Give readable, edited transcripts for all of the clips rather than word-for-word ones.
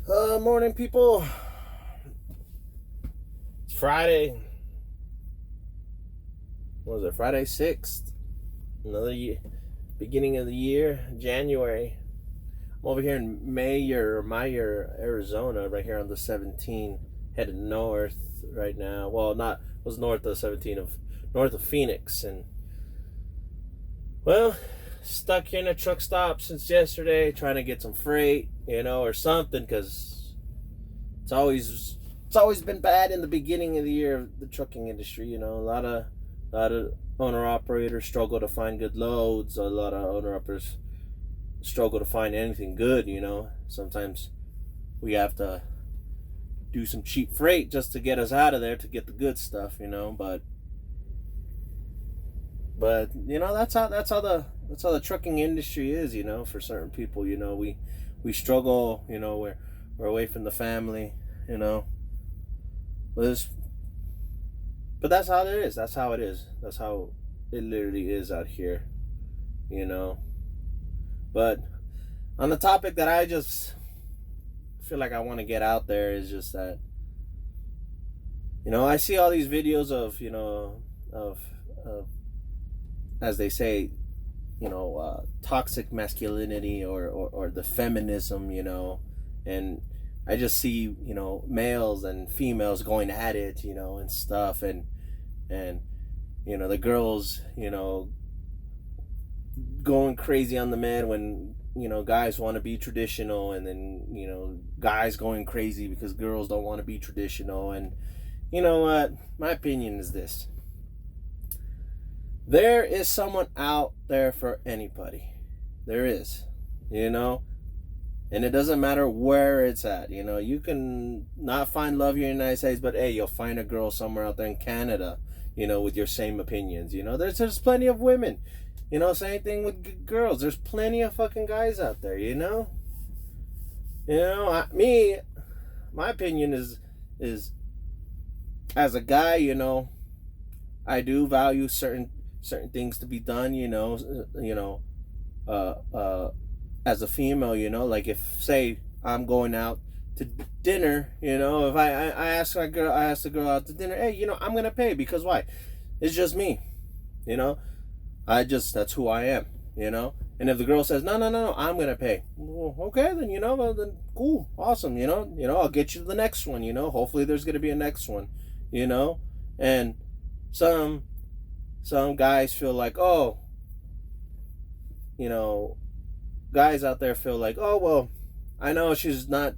Morning, people. It's Friday. What was it? Friday 6th. Another year, beginning of the year, January. I'm over here in Meyer, Arizona, right here on the 17, headed north right now. Well, not was north of 17 of north of Phoenix, and well, stuck here in a truck stop since yesterday, trying to get some freight, or something, because it's always been bad in the beginning of the year of the trucking industry. A lot of owner operators struggle to find good loads. A lot of owner operators struggle to find anything good. Sometimes we have to do some cheap freight just to get us out of there to get the good stuff. But that's how the trucking industry is. For certain people, we struggle. We're away from the family. But but that's how it is. That's how it is. That's how it literally is out here. You know. But on the topic that I just feel like I want to get out there is just that I see all these videos of as they say, toxic masculinity or the feminism, and I just see, males and females going at it, and stuff, and the girls, going crazy on the men when, guys want to be traditional, and then, guys going crazy because girls don't want to be traditional. And you know what? My opinion is this. There is someone out there for anybody. There is, and it doesn't matter where it's at. You can not find love here in the United States, but hey, you'll find a girl somewhere out there in Canada, with your same opinions. There's plenty of women. Same thing with girls. There's plenty of fucking guys out there. My opinion is as a guy, I do value certain things to be done. As a female, like if say I'm going out to dinner, if I ask the girl out to dinner, hey, I'm gonna pay, because why? It's just me, that's who I am, And if the girl says no, I'm gonna pay, well, okay, then then cool, awesome, I'll get you to the next one, hopefully there's gonna be a next one, and some guys feel like, oh, guys out there feel like, oh, well, I know she's not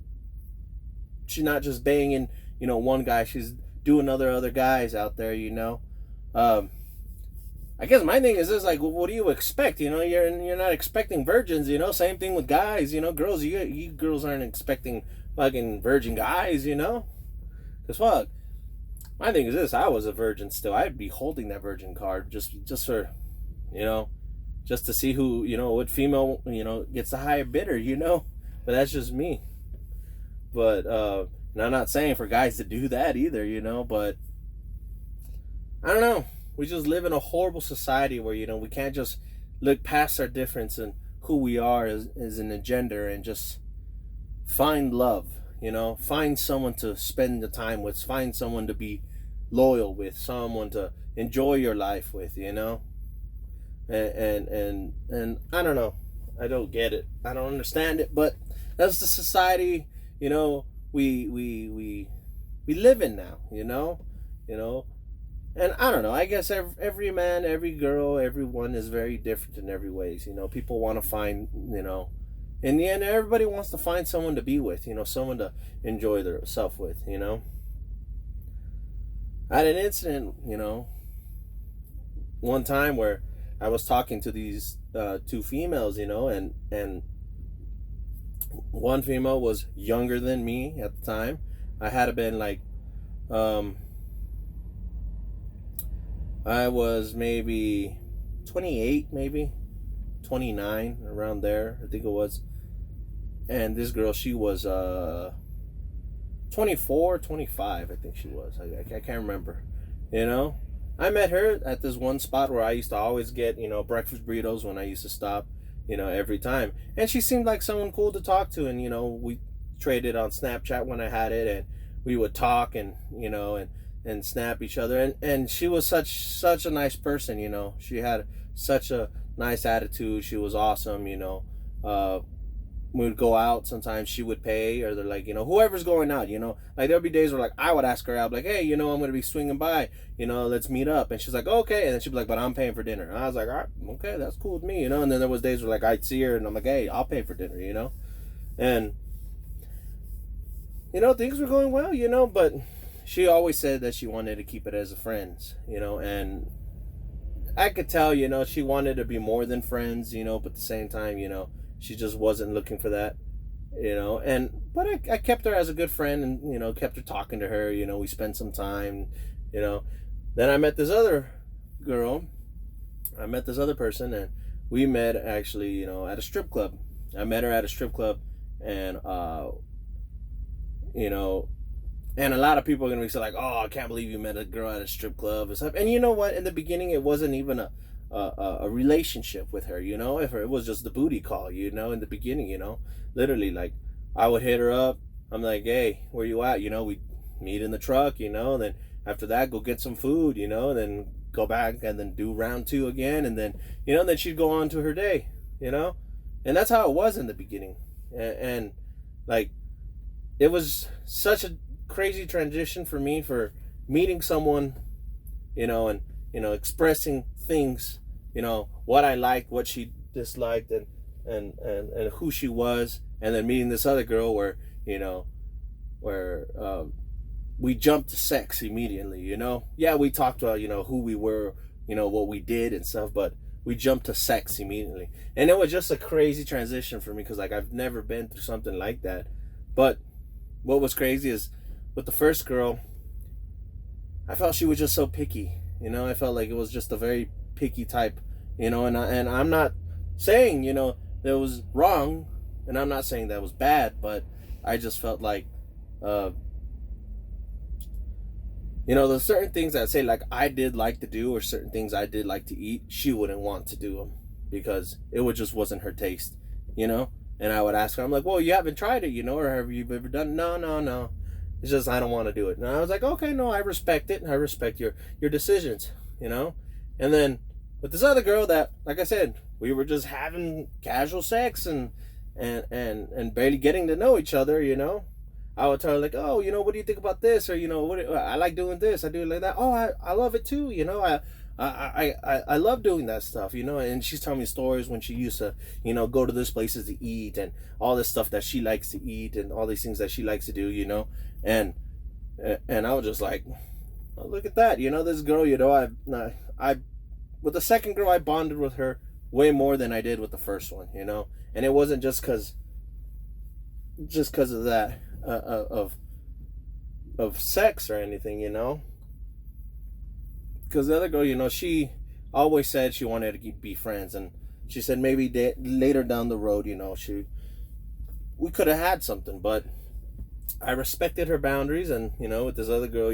just banging, one guy, she's doing other guys out there, I guess my thing is this, like, what do you expect? You're not expecting virgins, same thing with guys, girls, you girls aren't expecting fucking virgin guys, because fuck, my thing is this, I was a virgin still, I'd be holding that virgin card just for, just to see who, what female, gets the higher bidder, but that's just me. But and I'm not saying for guys to do that either, but I don't know, we just live in a horrible society where, we can't just look past our difference and who we are as in a gender and just find love, find someone to spend the time with, find someone to be loyal with, someone to enjoy your life with, and I don't know, I don't get it, I don't understand it, but that's the society, we live in now, and I don't know, I guess every man, every girl, everyone is very different in every ways, people want to find, in the end, everybody wants to find someone to be with, someone to enjoy themselves with, I had an incident, one time where I was talking to these two females, and one female was younger than me at the time. I had been like, I was maybe 28, maybe 29, around there, I think it was. And this girl, she was 24, 25, I think she was. I can't remember, I met her at this one spot where I used to always get, breakfast burritos when I used to stop, every time. And she seemed like someone cool to talk to, and, we traded on Snapchat when I had it, and we would talk and and snap each other. And she was such a nice person. She had such a nice attitude. She was awesome. We would go out. Sometimes she would pay, or they're like, whoever's going out. Like there'll be days where like I would ask her out, like, hey, I'm gonna be swinging by. Let's meet up. And she's like, okay. And then she'd be like, but I'm paying for dinner. And I was like, all right, okay, that's cool with me. And then there was days where like I'd see her and I'm like, hey, I'll pay for dinner. And things were going well. But she always said that she wanted to keep it as a friends. And I could tell, she wanted to be more than friends. But at the same time, she just wasn't looking for that, but I kept her as a good friend, and kept her talking to her. We spent some time. Then I met this other girl. I met this other person, and we met actually at a strip club. I met her at a strip club, and and a lot of people are gonna be like, oh, I can't believe you met a girl at a strip club and stuff. And you know what, in the beginning it wasn't even a relationship with her. If it was just the booty call, in the beginning, literally, like I would hit her up. I'm like, hey, where you at? We meet in the truck, then after that go get some food, then go back and then do round two again, and then then she'd go on to her day, and that's how it was in the beginning. And like it was such a crazy transition for me, for meeting someone, and expressing things, what I liked, what she disliked, and who she was, and then meeting this other girl where we jumped to sex immediately. Yeah, we talked about who we were, what we did and stuff, but we jumped to sex immediately. And it was just a crazy transition for me, because like I've never been through something like that. But what was crazy is, with the first girl, I felt she was just so picky. I felt like it was just a very picky type, and I'm not saying, that was wrong, and I'm not saying that was bad, but I just felt like, there's certain things that say like I did like to do, or certain things I did like to eat, she wouldn't want to do them because just wasn't her taste, and I would ask her, I'm like, well, you haven't tried it, or have you ever done? No. It's just I don't want to do it. And I was like, okay, no, I respect it. I respect your decisions, And then with this other girl that, like I said, we were just having casual sex and barely getting to know each other, I would tell her like, oh, what do you think about this? Or, I like doing this. I do it like that. Oh, I love it too. I love doing that stuff, and she's telling me stories when she used to, go to these places to eat, and all this stuff that she likes to eat, and all these things that she likes to do, and I was just like, oh, look at that, this girl, I with the second girl, I bonded with her way more than I did with the first one, and it wasn't just because of that, of sex or anything, because the other girl, she always said she wanted to be friends, and she said maybe later down the road, we could have had something, but I respected her boundaries, and with this other girl,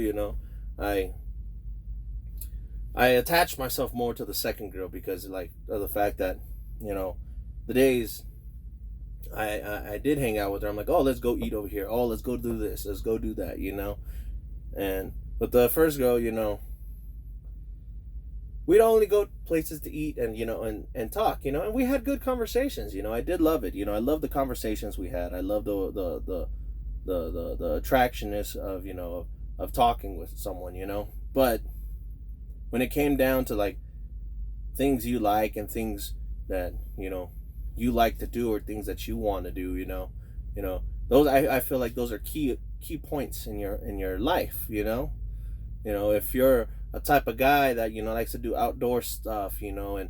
I attached myself more to the second girl because like of the fact that the days I did hang out with her, I'm like, oh, let's go eat over here, oh, let's go do this, let's go do that, and with the first girl, we'd only go places to eat and and talk, and we had good conversations. I did love it. I love the conversations we had. I love the attractionness of talking with someone, but when it came down to like things you like and things that you like to do, or things that you want to do, those I feel like those are key points in your life. If you're a type of guy that likes to do outdoor stuff, and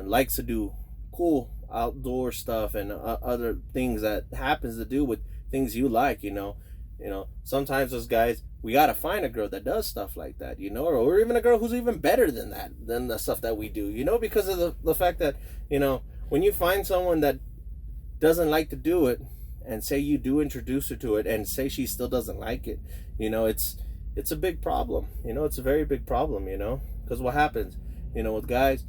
likes to do cool outdoor stuff, and other things that happens to do with things you like, sometimes those guys, we gotta find a girl that does stuff like that, or even a girl who's even better than that, than the stuff that we do, because of the fact that when you find someone that doesn't like to do it, and say you do introduce her to it, and say she still doesn't like it, it's a big problem. It's a very big problem, because what happens, with guys,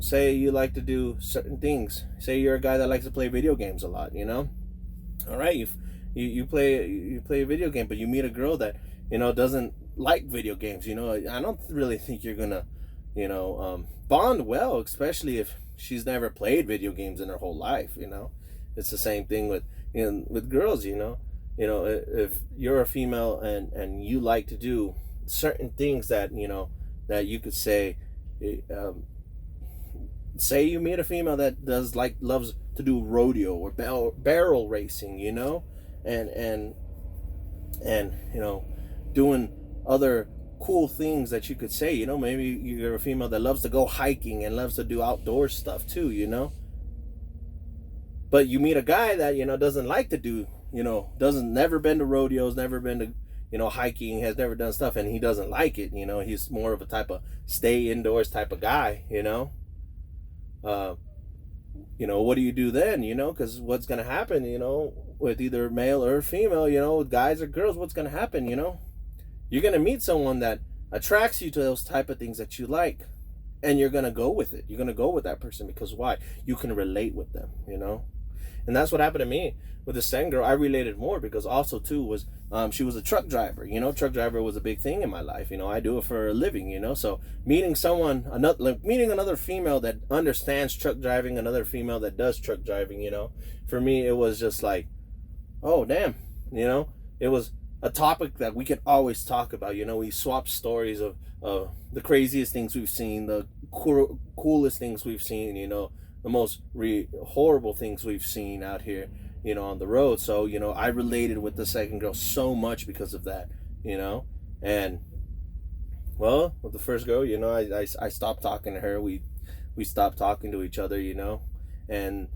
say you like to do certain things. Say you're a guy that likes to play video games a lot, All right, you play a video game, but you meet a girl that doesn't like video games. I don't really think you're gonna bond well, especially if she's never played video games in her whole life. It's the same thing with girls. If you're a female and you like to do certain things that you could say. Say you meet a female that loves to do rodeo or barrel racing, and doing other cool things that you could say, maybe you're a female that loves to go hiking and loves to do outdoor stuff too, but you meet a guy that doesn't like to do, doesn't never been to rodeos, never been to hiking, has never done stuff, and he doesn't like it. He's more of a type of stay indoors type of guy. uh, what do you do then? Because what's gonna happen? With either male or female, with guys or girls, what's gonna happen? You're gonna meet someone that attracts you to those type of things that you like, and you're gonna go with it. You're gonna go with that person because why? You can relate with them. And that's what happened to me with the second girl. I related more because also too was she was a truck driver. Truck driver was a big thing in my life. I do it for a living. So meeting meeting another female that understands truck driving, another female that does truck driving. For me it was just like, oh damn. It was a topic that we could always talk about. We swapped stories of the craziest things we've seen, the coolest things we've seen. The most horrible things we've seen out here, on the road. So, I related with the second girl so much because of that, and well, with the first girl, I stopped talking to her. We stopped talking to each other, and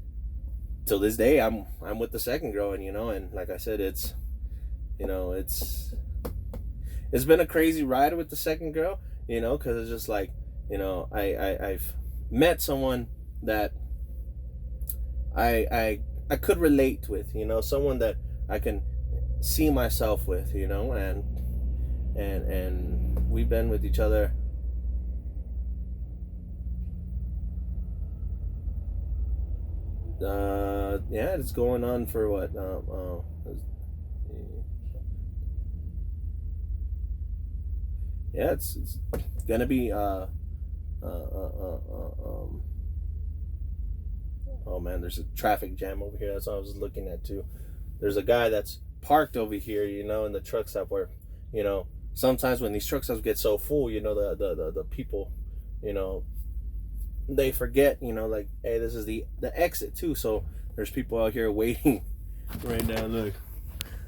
till this day, I'm with the second girl, and like I said, it's been a crazy ride with the second girl, because it's just like, I've met someone that I could relate with, someone that I can see myself with, and we've been with each other yeah, it's going on for what yeah, it's gonna be oh man, there's a traffic jam over here. That's what I was looking at too. There's a guy that's parked over here, in the truck stop where, sometimes when these truck stops get so full, the people, they forget, like, hey, this is the exit too. So there's people out here waiting right now. Look,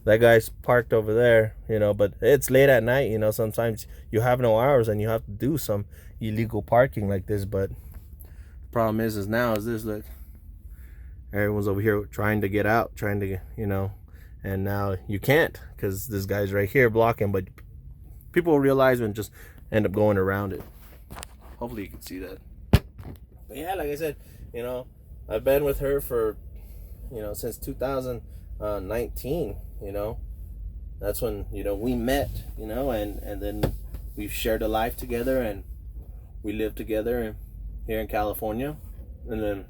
that guy's parked over there, but it's late at night, sometimes you have no hours and you have to do some illegal parking like this. But the problem is now is this, look, everyone's over here trying to get out, and now you can't because this guy's right here blocking. But people will realize and just end up going around it. Hopefully you can see that. But yeah, like I said, I've been with her for, since 2019. That's when we met. And then we've shared a life together, and we live together here in California. And then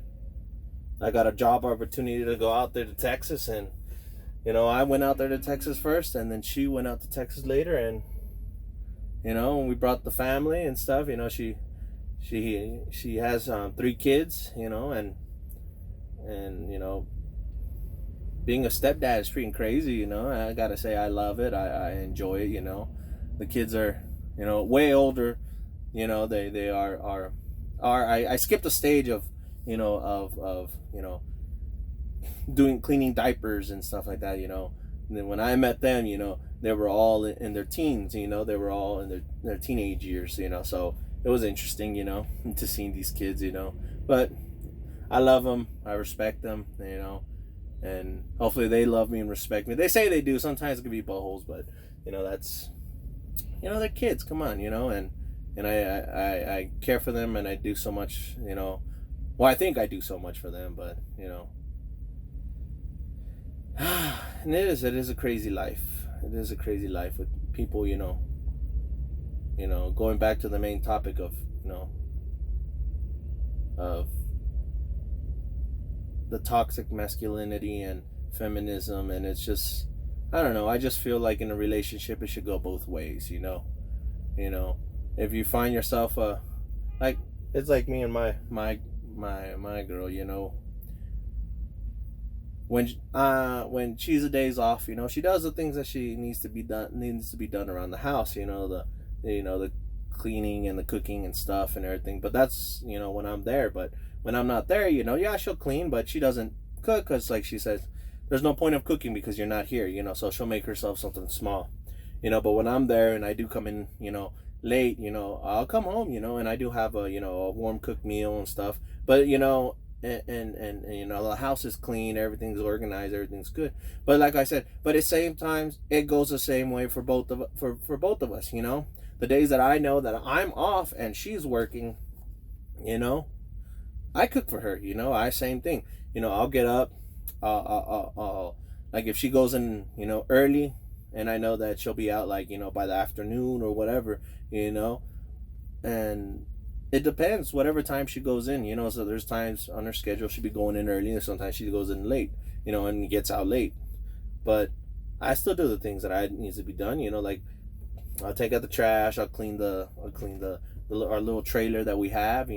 I got a job opportunity to go out there to Texas, and I went out there to Texas first, and then she went out to Texas later, and we brought the family and stuff. She has 3 kids, and being a stepdad is freaking crazy. I gotta say I love it. I enjoy it. The kids are way older. They are I skipped a stage of cleaning diapers and stuff like that, and then when I met them, they were all in their teens, they were all in their teenage years, so it was interesting, to see these kids, but I love them, I respect them, and hopefully they love me and respect me. They say they do. Sometimes it can be buttholes, but that's they're kids, come on, and I care for them, and I do so much, well, I think I do so much for them, but and it is a crazy life. It is a crazy life with people, going back to the main topic of of the toxic masculinity and feminism, and it's just, I don't know. I just feel like in a relationship, it should go both ways. You know, if you find yourself like, it's like me and my girl. When she's a days off, she does the things that she needs to be done around the house. The cleaning and the cooking and stuff and everything. But that's when I'm there. But when I'm not there, yeah, she'll clean, but she doesn't cook because, like she says, there's no point of cooking because you're not here. So she'll make herself something small. But when I'm there and I do come in, late, I'll come home, and I do have a warm cooked meal and stuff. But and the house is clean, everything's organized, everything's good. But like I said, but at the same time, it goes the same way for both of us. The days that I know that I'm off and she's working, I cook for her. I same thing. I'll get up, like if she goes in early, and I know that she'll be out like by the afternoon or whatever, and it depends whatever time she goes in, so there's times on her schedule she'll be going in early, and sometimes she goes in late, and gets out late. But I still do the things that I needs to be done, like I'll take out the trash, I'll clean our little trailer that we have,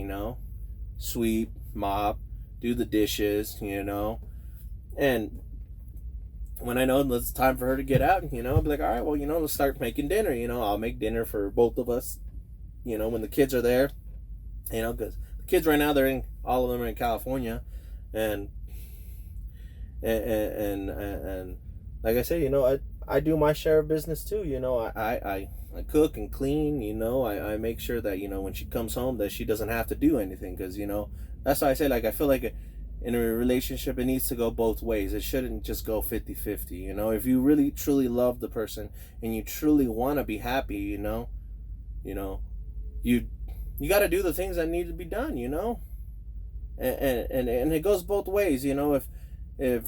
sweep, mop, do the dishes, and when I know it's time for her to get out, I'll be like, all right, well, let's start making dinner. I'll make dinner for both of us, when the kids are there, because the kids right now, all of them are in California, and like I said, I do my share of business too. I cook and clean. I make sure that when she comes home that she doesn't have to do anything, because that's why I say, like, I feel like in a relationship it needs to go both ways. It shouldn't just go 50-50. If you really truly love the person and you truly want to be happy, you got to do the things that need to be done, and it goes both ways. If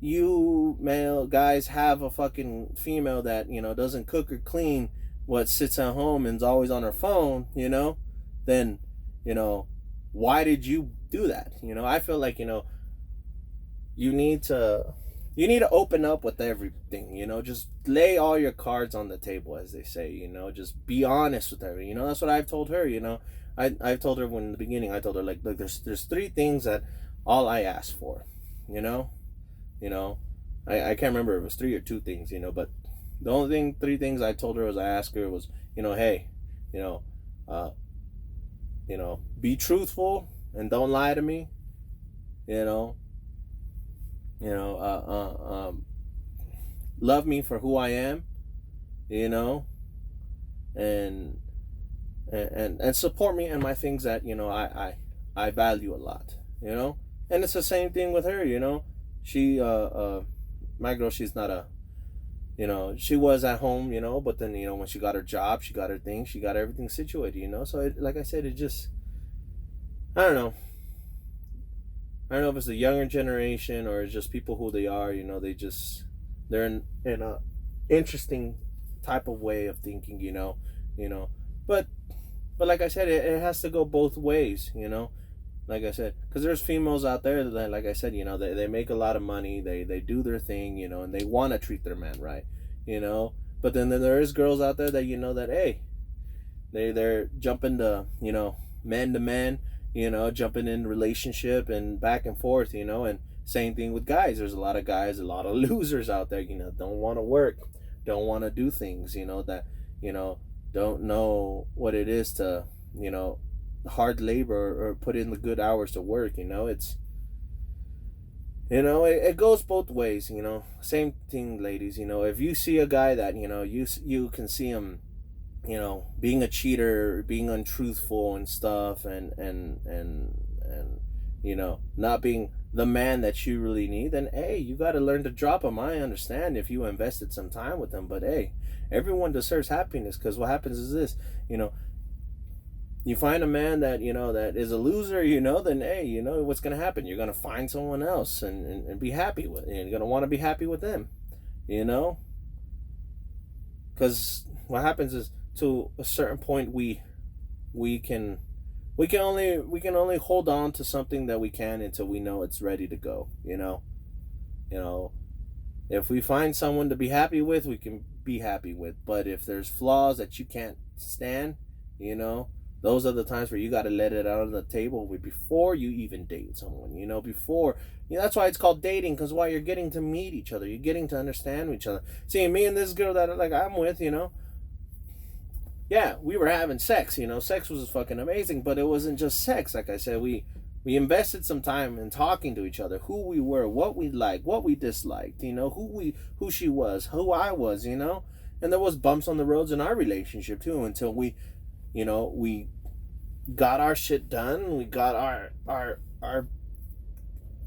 you male guys have a fucking female that doesn't cook or clean, what sits at home and's always on her phone, then why did you do that? I feel like you need to open up with everything. Just lay all your cards on the table, as they say. Just be honest with her. That's what I've told her. I've told her in the beginning. I told her, like, look, there's 3 things that all I ask for. I can't remember if it was 3 or 2 things. But the only 3 things I told her I asked her was, hey, be truthful and don't lie to me. Love me for who I am, and support me in my things that I value a lot, and it's the same thing with her. She my girl, she's not a, she was at home, but then when she got her job, she got her thing, she got everything situated, so like I said, it just, I don't know if it's the younger generation or it's just people who they are. They're in a interesting type of way of thinking. But like I said, it has to go both ways. Like I said, because there's females out there that, like I said, they make a lot of money, they do their thing, and they want to treat their man right, But then there is girls out there that that, hey, they're jumping to man to man. Jumping in relationship and back and forth, and same thing with guys. There's a lot of guys, a lot of losers out there, don't want to work, don't want to do things, that, don't know what it is to, hard labor or put in the good hours to work, it's, it goes both ways, same thing, ladies, if you see a guy that, you can see him, being a cheater, being untruthful and stuff, and not being the man that you really need, then hey, you got to learn to drop him. I understand if you invested some time with him, but hey, everyone deserves happiness, because what happens is this, you find a man that that is a loser, then hey, what's gonna happen? You're gonna find someone else and be happy with, and you're gonna want to be happy with them, because what happens is, to a certain point, we can only hold on to something that we can until we know it's ready to go, You know, if we find someone to be happy with, we can be happy with. But if there's flaws that you can't stand, you know, those are the times where you got to let it out on the table before you even date someone. You know, before, you know, that's why it's called dating, because while you're getting to meet each other, you're getting to understand each other. See, me and this girl that like I'm with, you know, yeah, we were having sex. You know, sex was fucking amazing, but it wasn't just sex. Like I said, we invested some time in talking to each other, who we were, what we liked, what we disliked, you know, who she was, who I was, you know. And there was bumps on the roads in our relationship too, until we, you know, we got our shit done, we got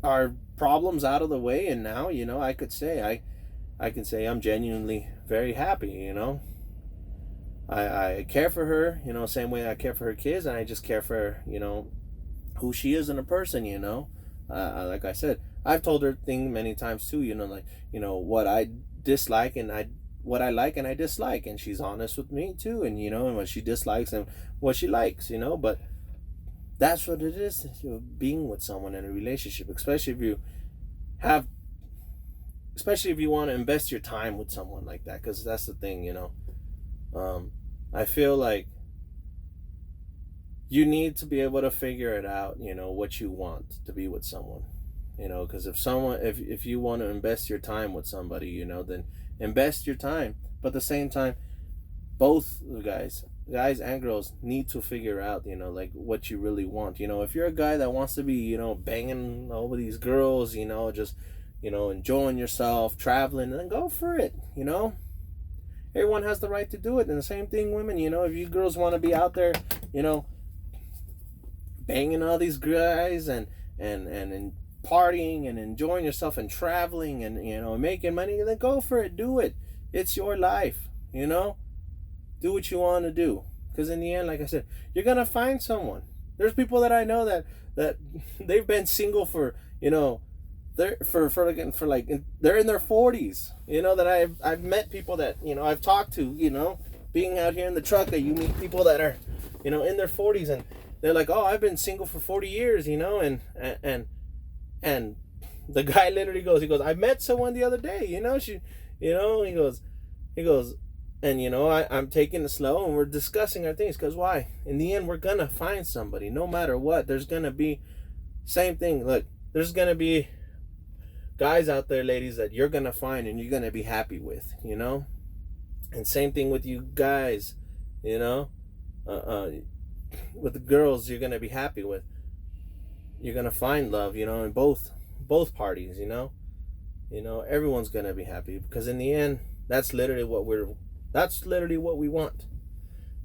our problems out of the way, and now, you know, I can say I'm genuinely very happy, you know. I care for her, you know, same way I care for her kids, and I just care for, you know, who she is in a person, you know. Like I said, I've told her things many times too, you know, like, you know, what I dislike and what I like and I dislike, and she's honest with me too, and you know, and what she dislikes and what she likes, you know. But that's what it is, you know, being with someone in a relationship, especially if you have, especially if you want to invest your time with someone like that, because that's the thing, you know. I feel like you need to be able to figure it out, you know, what you want to be with someone, you know, because if you want to invest your time with somebody, you know, then invest your time. But at the same time, both guys and girls need to figure out, you know, like what you really want. You know, if you're a guy that wants to be, you know, banging over these girls, you know, just, you know, enjoying yourself, traveling, then go for it, you know. Everyone has the right to do it. And the same thing, women, you know, if you girls want to be out there, you know, banging all these guys and partying and enjoying yourself and traveling and, you know, making money, then go for it. Do it. It's your life, you know. Do what you want to do, because in the end, like I said, you're gonna find someone. There's people that I know that they've been single for, you know, they're they're in their 40s, you know, that I've met people that, you know, I've talked to, you know, being out here in the truck, that you meet people that are, you know, in their 40s, and they're like, oh, I've been single for 40 years, you know. And the guy literally goes, he goes, I met someone the other day, you know, she, you know, he goes, and, you know, I'm taking it slow, and we're discussing our things, because why? In the end, we're gonna find somebody, no matter what. There's gonna be, same thing, look, there's gonna be guys out there, ladies, that you're gonna find and you're gonna be happy with, you know. And same thing with you guys, you know. With the girls you're gonna be happy with, you're gonna find love, you know, in both parties, you know. You know, everyone's gonna be happy, because in the end, that's literally what we want.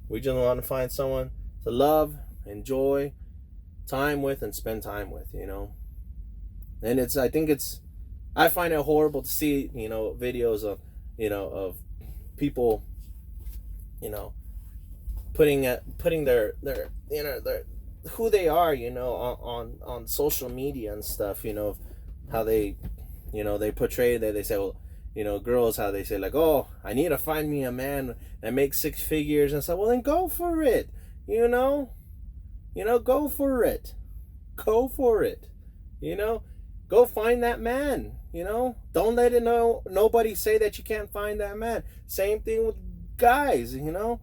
We just want to find someone to love, enjoy time with, and spend time with, you know. And I find it horrible to see, you know, videos of, you know, of people, you know, putting their you know, their who they are, you know, on social media and stuff, you know, how they, you know, they portray that, they say, well, you know, girls, how they say, like, oh, I need to find me a man that makes 6 figures and stuff. Well, then go for it, you know. You know, go for it. Go for it. You know, go find that man, you know. Don't let nobody say that you can't find that man. Same thing with guys, you know.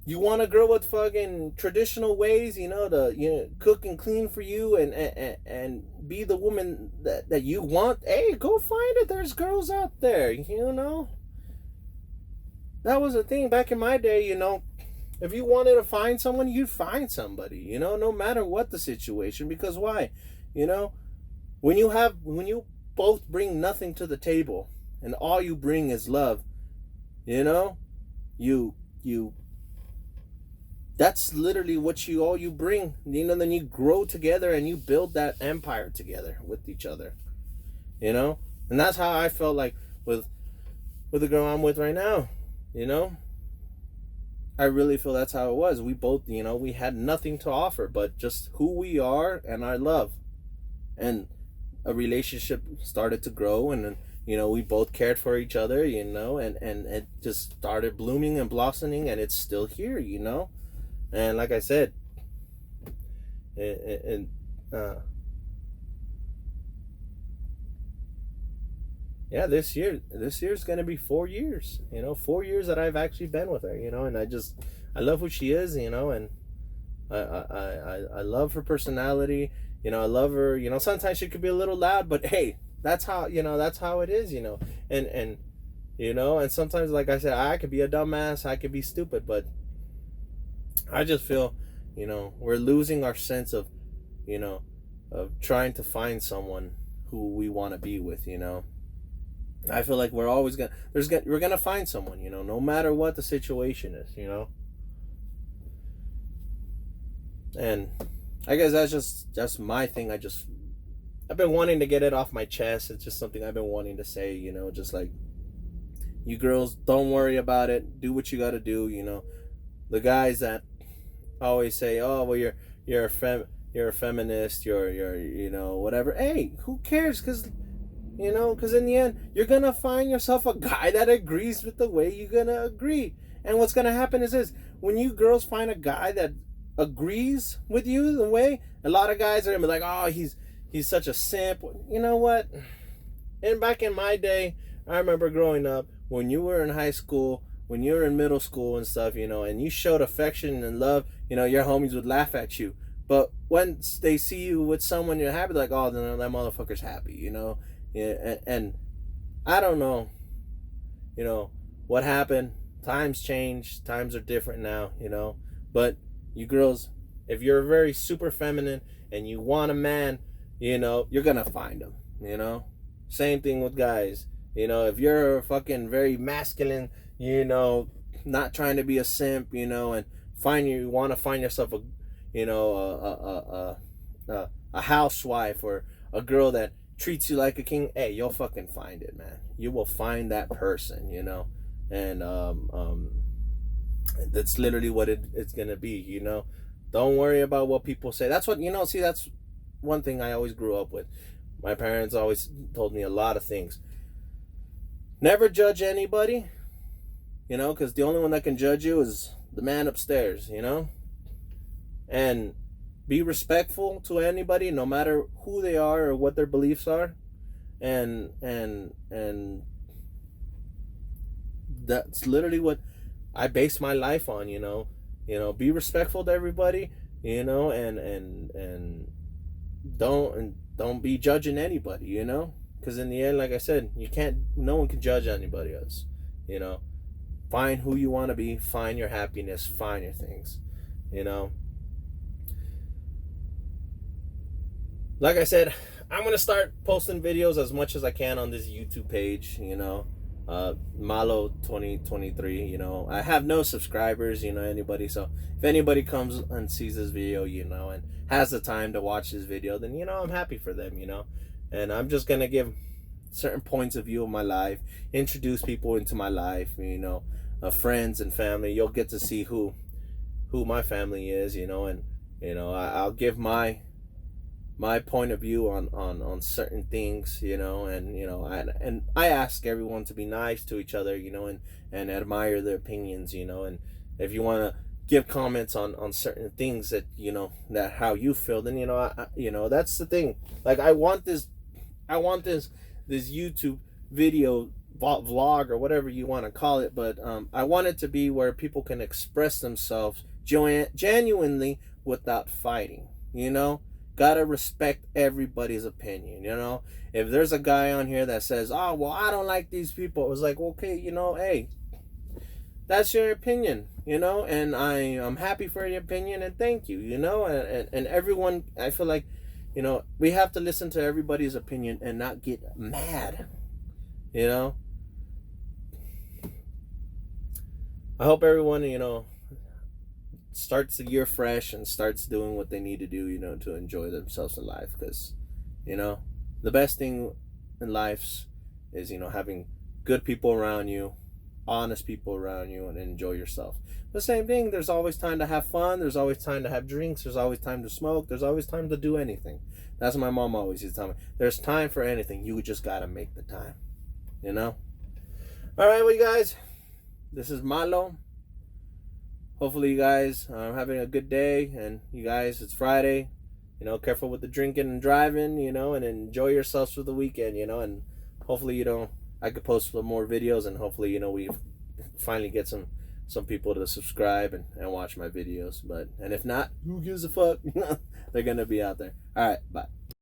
You want a girl with fucking traditional ways, you know, to, you know, cook and clean for you and be the woman that you want. Hey, go find it. There's girls out there, you know. That was the thing back in my day, you know. If you wanted to find someone, you'd find somebody, you know, no matter what the situation. Because why? You know, when you both bring nothing to the table and all you bring is love, you know, you that's literally all you bring, you know. Then you grow together and you build that empire together with each other, you know. And that's how I felt like with the girl I'm with right now, you know. I really feel that's how it was. We both, you know, we had nothing to offer but just who we are and our love, and a relationship started to grow, and, you know, we both cared for each other, you know, and it just started blooming and blossoming, and it's still here, you know. And like I said, yeah, this year's gonna be 4 years. 4 years that I've actually been with her. And I love who she is. And I love her personality. I love her. Sometimes she could be a little loud, but hey, that's how it is. And sometimes, like I said, I could be a dumbass, I could be stupid, but I just feel, we're losing our sense you know, of trying to find someone who we want to be with. I feel like we're always we're gonna find someone, no matter what the situation is. And I guess that's my thing. I've been wanting to get it off my chest. It's just something I've been wanting to say. Just like, you girls, don't worry about it. Do what you got to do. The guys that always say, "Oh, well, you're a feminist. You're whatever." Hey, who cares? Because in the end, you're gonna find yourself a guy that agrees with the way you're gonna agree. And what's gonna happen is this: when you girls find a guy that agrees with you the way, a lot of guys are gonna be like, "Oh, he's such a simp." You know what? And back in my day, I remember growing up, when you were in high school, when you were in middle school and stuff, and you showed affection and love, your homies would laugh at you. But once they see you with someone you're happy, like, "Oh, then that motherfucker's happy," Yeah, and I don't know, what happened. Times change. Times are different now, But you girls, if you're very super feminine and you want a man, you're gonna find him, Same thing with guys. If you're fucking very masculine, not trying to be a simp, and you want to find yourself a housewife or a girl that treats you like a king, hey, you'll fucking find it, man. You will find that person, and that's literally what it's gonna be, Don't worry about what people say. That's what see. That's one thing I always grew up with. My parents always told me a lot of things. Never judge anybody, because the only one that can judge you is the man upstairs, and be respectful to anybody, no matter who they are or what their beliefs are, and that's literally what I base my life on. Be respectful to everybody, and don't be judging anybody, because in the end, like I said, no one can judge anybody else. Find who you want to be, find your happiness, find your things. Like I said, I'm gonna start posting videos as much as I can on this YouTube page. Malo 2023. I have no subscribers. Anybody. So if anybody comes and sees this video, and has the time to watch this video, then I'm happy for them. And I'm just gonna give certain points of view of my life, introduce people into my life. Friends and family. You'll get to see who my family is. And I'll give my point of view on certain things, and I ask everyone to be nice to each other, and admire their opinions, and if you want to give comments on certain things that that how you feel, then that's the thing. Like, I want this YouTube video vlog or whatever you want to call it, but I want it to be where people can express themselves genuinely without fighting. Gotta respect everybody's opinion. If there's a guy on here that says, "Oh, well, I don't like these people," it was like, okay, hey, that's your opinion, and I'm happy for your opinion, and thank you, and everyone, I feel like, we have to listen to everybody's opinion and not get mad. I hope everyone, starts the year fresh and starts doing what they need to do, to enjoy themselves in life. Because, the best thing in life is, having good people around you, honest people around you, and enjoy yourself. The same thing, there's always time to have fun, there's always time to have drinks, there's always time to smoke, there's always time to do anything. That's what my mom always used to tell me. There's time for anything, you just gotta make the time. Alright, well, you guys, this is Malo. Hopefully you guys are having a good day, and you guys, it's Friday, careful with the drinking and driving, and enjoy yourselves for the weekend, and hopefully you don't I could post some more videos, and hopefully, we finally get some people to subscribe and watch my videos. And if not, who gives a fuck? They're gonna be out there. All right, bye.